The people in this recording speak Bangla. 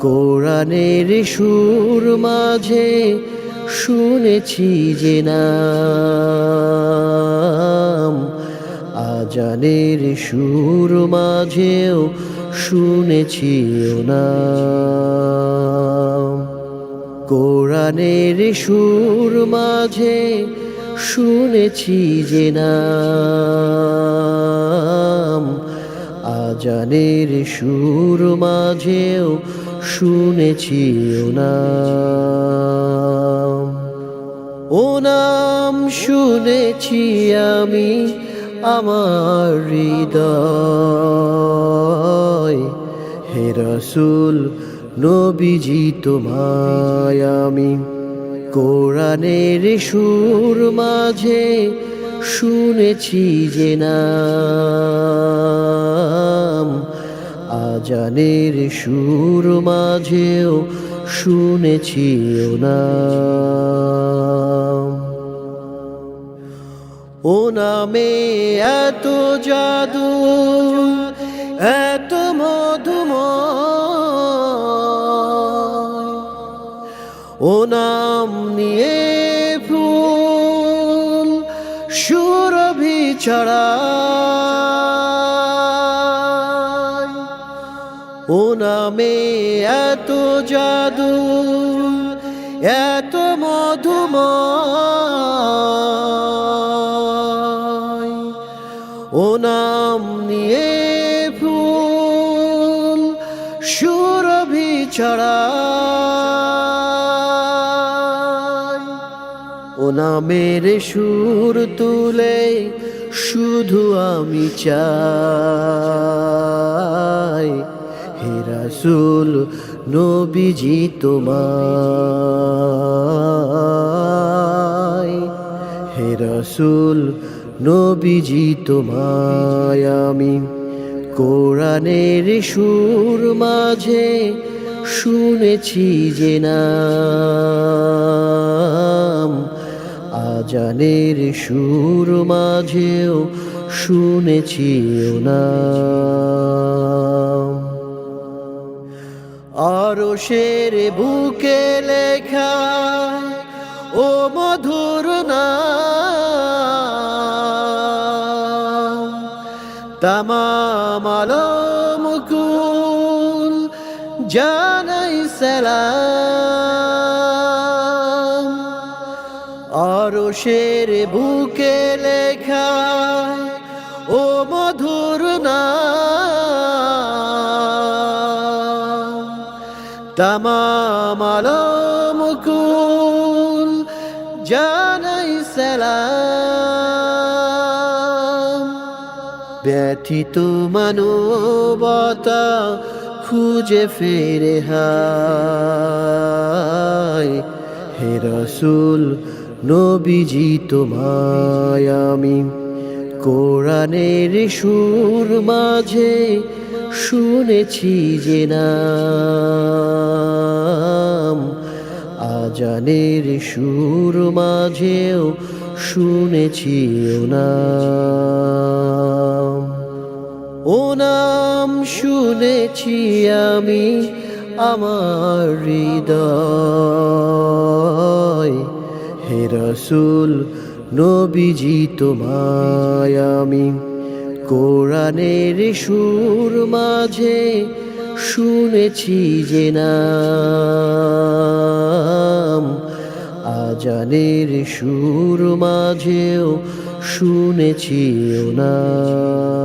কোরআনের সুর মাঝে শুনেছি যে নাম, আজানের সুর মাঝেও শুনেছি ও নাম। কোরআনের সুর মাঝে শুনেছি যে নাম, আজানের সুর মাঝেও শুনেছি ও নাম। ও নাম শুনেছি আমি আমার হৃদয়, হে রাসূল নবীজি তোমায় আমি কোরআনের সুর মাঝে শুনেছি যে নাম, আজানের সুর মাঝেও শুনেছি ও নাম। ও নামে এত জাদু, এত মধুময়, ও নাম নিয়ে ফুল সুরভি ছড়ায়। ও নামে এত জাদু, এত মধুময়, ও নাম নিয়ে ফুল সুরভি ছড়ায়। ও নামের সুর তুলে শুধু আমি চাই, হে রাসূল নবীজি তোমায়, হে রাসূল নবীজি তোমায় আমি কোরআনের সুর মাঝে শুনেছি যে নাম, আজানের সুর মাঝেও শুনেছি ও নাম। আরশের বুকে লেখা ও মধুর নাম, তামাম আলম কুল জানাই সালাম। আরশের বুকে লেখা ও মধুর নাম, তামাম আলম কুল জানাই সালাম। ব্যথিত মানবতা খুঁজে ফেরে হায়, হে রাসূল নবীজি তোমায় আমি কোরআনের সুর মাঝে শুনেছি যে নাম, আজানের সুর মাঝেও শুনেছি ও নাম। ও নাম শুনেছি আমি আমার হৃদয়, হে রাসূল নবীজি তোমায় আমি কোরআনের সুর মাঝে শুনেছি যে নাম, আজানের সুর মাঝেও শুনেছি ও নাম।